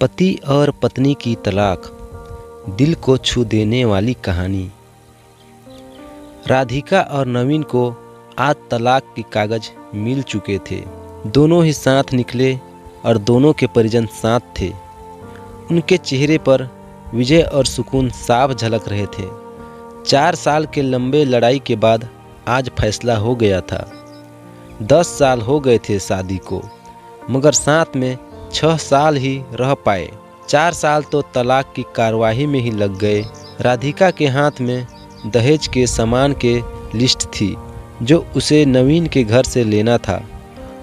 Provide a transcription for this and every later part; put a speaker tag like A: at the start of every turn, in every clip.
A: पति और पत्नी की तलाक, दिल को छू देने वाली कहानी। राधिका और नवीन को आज तलाक के कागज मिल चुके थे। दोनों ही साथ निकले और दोनों के परिजन साथ थे। उनके चेहरे पर विजय और सुकून साफ झलक रहे थे। 4 साल के लंबे लड़ाई के बाद आज फैसला हो गया था। 10 साल हो गए थे शादी को, मगर साथ में 6 साल ही रह पाए। 4 साल तो तलाक की कार्रवाई में ही लग गए। राधिका के हाथ में दहेज के सामान के लिस्ट थी जो उसे नवीन के घर से लेना था,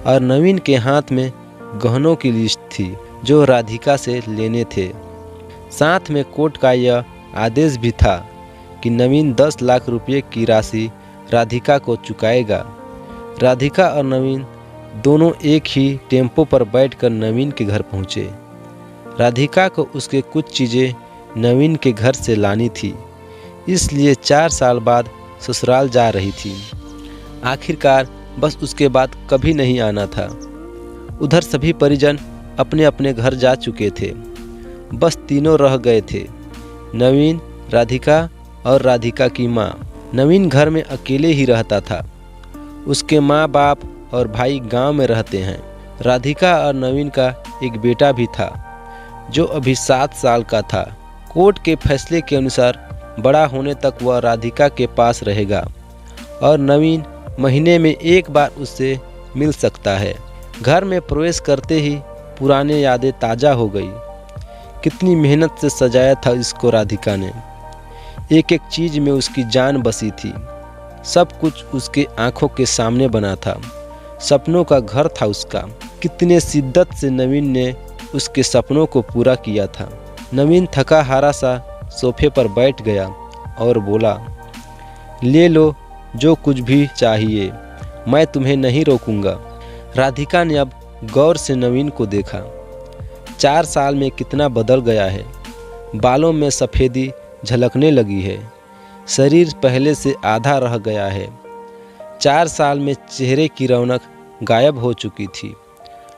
A: और नवीन के हाथ में गहनों की लिस्ट थी जो राधिका से लेने थे। साथ में कोर्ट का यह आदेश भी था कि नवीन 10 लाख रुपए की राशि राधिका को चुकाएगा। राधिका और नवीन दोनों एक ही टेम्पो पर बैठकर नवीन के घर पहुँचे। राधिका को उसके कुछ चीज़ें नवीन के घर से लानी थी, इसलिए 4 साल बाद ससुराल जा रही थी। आखिरकार बस उसके बाद कभी नहीं आना था। उधर सभी परिजन अपने अपने घर जा चुके थे। बस तीनों रह गए थे, नवीन, राधिका और राधिका की माँ। नवीन घर में अकेले ही रहता था। उसके माँ बाप और भाई गांव में रहते हैं। राधिका और नवीन का एक बेटा भी था जो अभी 7 साल का था। कोर्ट के फैसले के अनुसार बड़ा होने तक वह राधिका के पास रहेगा और नवीन महीने में एक बार उससे मिल सकता है। घर में प्रवेश करते ही पुरानी यादें ताज़ा हो गई। कितनी मेहनत से सजाया था इसको राधिका ने। एक एक चीज़ में उसकी जान बसी थी। सब कुछ उसके आंखों के सामने बना था। सपनों का घर था उसका। कितने शिद्दत से नवीन ने उसके सपनों को पूरा किया था। नवीन थका हारा सा सोफे पर बैठ गया और बोला, ले लो जो कुछ भी चाहिए, मैं तुम्हें नहीं रोकूंगा। राधिका ने अब गौर से नवीन को देखा। 4 साल में कितना बदल गया है। बालों में सफ़ेदी झलकने लगी है। शरीर पहले से आधा रह गया है। 4 साल में चेहरे की रौनक गायब हो चुकी थी।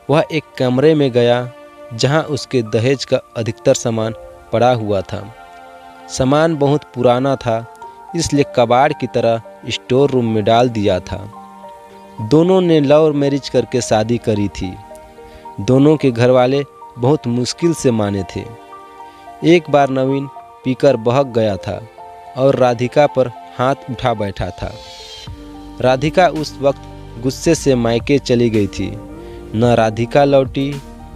A: वह एक कमरे में गया जहां उसके दहेज का अधिकतर सामान पड़ा हुआ था। सामान बहुत पुराना था, इसलिए कबाड़ की तरह स्टोर रूम में डाल दिया था। दोनों ने लव मैरिज करके शादी करी थी। दोनों के घरवाले बहुत मुश्किल से माने थे। एक बार नवीन पीकर बहक गया था और राधिका पर हाथ उठा बैठा था। राधिका उस वक्त गुस्से से मायके चली गई थी। न राधिका लौटी,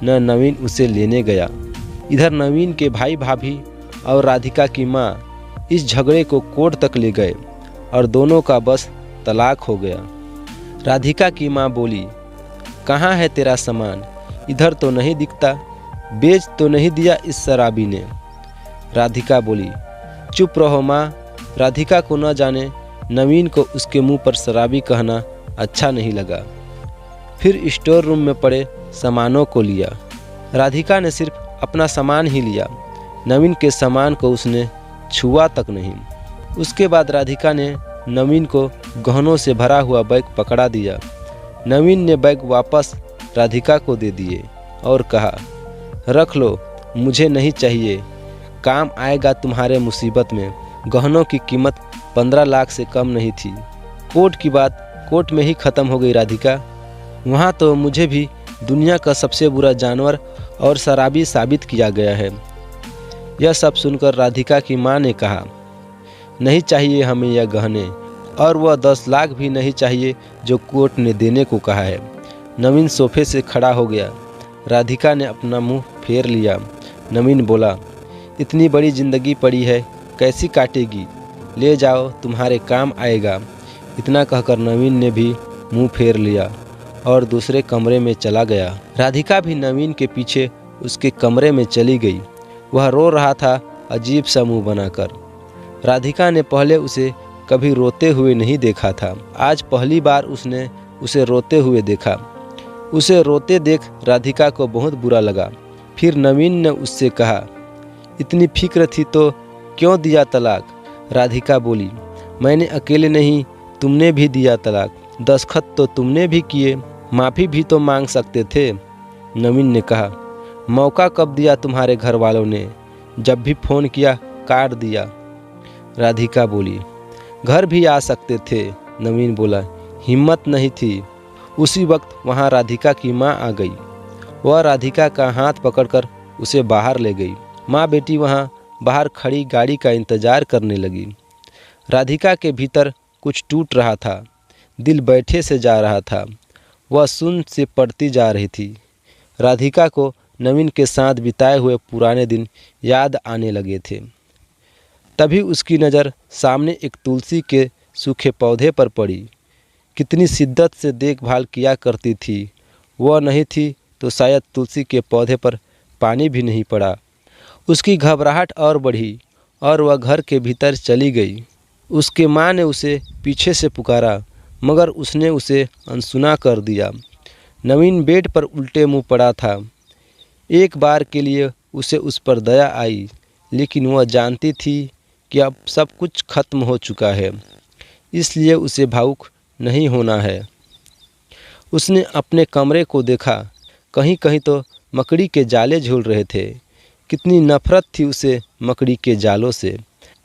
A: न नवीन उसे लेने गया। इधर नवीन के भाई भाभी और राधिका की माँ इस झगड़े को कोर्ट तक ले गए और दोनों का बस तलाक हो गया। राधिका की माँ बोली, कहाँ है तेरा सामान? इधर तो नहीं दिखता। बेच तो नहीं दिया इस शराबी ने? राधिका बोली, चुप रहो माँ। राधिका को न जाने नवीन को उसके मुंह पर शराबी कहना अच्छा नहीं लगा। फिर स्टोर रूम में पड़े सामानों को लिया। राधिका ने सिर्फ अपना सामान ही लिया। नवीन के सामान को उसने छुआ तक नहीं। उसके बाद राधिका ने नवीन को गहनों से भरा हुआ बैग पकड़ा दिया। नवीन ने बैग वापस राधिका को दे दिए और कहा, रख लो, मुझे नहीं चाहिए, काम आएगा तुम्हारे मुसीबत में। गहनों की कीमत 15 लाख से कम नहीं थी। कोर्ट की बात कोर्ट में ही ख़त्म हो गई राधिका। वहाँ तो मुझे भी दुनिया का सबसे बुरा जानवर और शराबी साबित किया गया है। यह सब सुनकर राधिका की माँ ने कहा, नहीं चाहिए हमें यह गहने, और वह 10 लाख भी नहीं चाहिए जो कोर्ट ने देने को कहा है। नवीन सोफे से खड़ा हो गया। राधिका ने अपना मुंह फेर लिया। नवीन बोला, इतनी बड़ी जिंदगी पड़ी है, कैसी काटेगी? ले जाओ, तुम्हारे काम आएगा। इतना कहकर नवीन ने भी मुंह फेर लिया और दूसरे कमरे में चला गया। राधिका भी नवीन के पीछे उसके कमरे में चली गई। वह रो रहा था अजीब सा मुंह बनाकर। राधिका ने पहले उसे कभी रोते हुए नहीं देखा था। आज पहली बार उसने उसे रोते हुए देखा। उसे रोते देख राधिका को बहुत बुरा लगा। फिर नवीन ने उससे कहा, इतनी फिक्र थी तो क्यों दिया तलाक? राधिका बोली, मैंने अकेले नहीं, तुमने भी दिया तलाक। दस्तखत तो तुमने भी किए, माफ़ी भी तो मांग सकते थे। नवीन ने कहा, मौका कब दिया तुम्हारे घर वालों ने, जब भी फ़ोन किया काट दिया। राधिका बोली। घर भी आ सकते थे, नवीन बोला। हिम्मत नहीं थी। उसी वक्त वहाँ राधिका की माँ आ गई। वह राधिका का हाथ पकड़कर उसे बाहर ले गई। माँ बेटी वहाँ बाहर खड़ी गाड़ी का इंतज़ार करने लगी। राधिका के भीतर कुछ टूट रहा था। दिल बैठे से जा रहा था। वह सुन से पड़ती जा रही थी। राधिका को नवीन के साथ बिताए हुए पुराने दिन याद आने लगे थे। तभी उसकी नज़र सामने एक तुलसी के सूखे पौधे पर पड़ी। कितनी शिद्दत से देखभाल किया करती थी। वह नहीं थी तो शायद तुलसी के पौधे पर पानी भी नहीं पड़ा। उसकी घबराहट और बढ़ी और वह घर के भीतर चली गई। उसके माँ ने उसे पीछे से पुकारा, मगर उसने उसे अनसुना कर दिया। नवीन बेड पर उल्टे मुंह पड़ा था। एक बार के लिए उसे उस पर दया आई, लेकिन वह जानती थी कि अब सब कुछ खत्म हो चुका है, इसलिए उसे भावुक नहीं होना है। उसने अपने कमरे को देखा। कहीं कहीं तो मकड़ी के जाले झूल रहे थे। कितनी नफरत थी उसे मकड़ी के जालों से।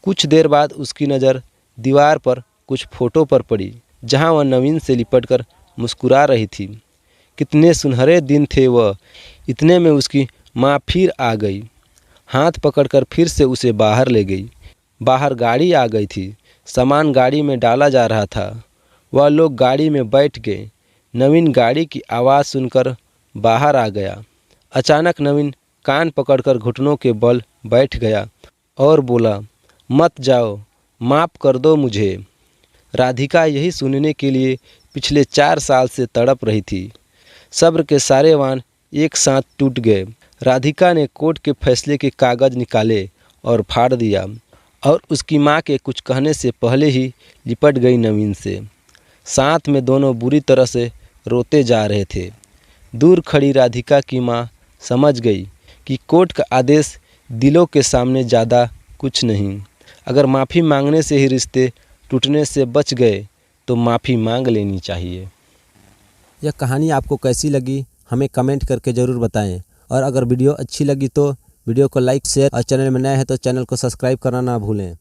A: कुछ देर बाद उसकी नज़र दीवार पर कुछ फ़ोटो पर पड़ी, जहां वह नवीन से लिपटकर मुस्कुरा रही थी। कितने सुनहरे दिन थे वह। इतने में उसकी माँ फिर आ गई। हाथ पकड़कर फिर से उसे बाहर ले गई। बाहर गाड़ी आ गई थी। सामान गाड़ी में डाला जा रहा था। वह लोग गाड़ी में बैठ गए। नवीन गाड़ी की आवाज़ सुनकर बाहर आ गया। अचानक नवीन कान पकड़कर घुटनों के बल बैठ गया और बोला, मत जाओ, माफ़ कर दो मुझे। राधिका यही सुनने के लिए पिछले 4 साल से तड़प रही थी। सब्र के सारे वाण एक साथ टूट गए। राधिका ने कोर्ट के फैसले के कागज़ निकाले और फाड़ दिया, और उसकी माँ के कुछ कहने से पहले ही लिपट गई नवीन से। साथ में दोनों बुरी तरह से रोते जा रहे थे। दूर खड़ी राधिका की माँ समझ गई कि कोर्ट का आदेश दिलों के सामने ज़्यादा कुछ नहीं। अगर माफ़ी मांगने से ही रिश्ते टूटने से बच गए तो माफ़ी मांग लेनी चाहिए।
B: यह कहानी आपको कैसी लगी हमें कमेंट करके ज़रूर बताएं, और अगर वीडियो अच्छी लगी तो वीडियो को लाइक शेयर और चैनल में नए हैं तो चैनल को सब्सक्राइब करना ना भूलें।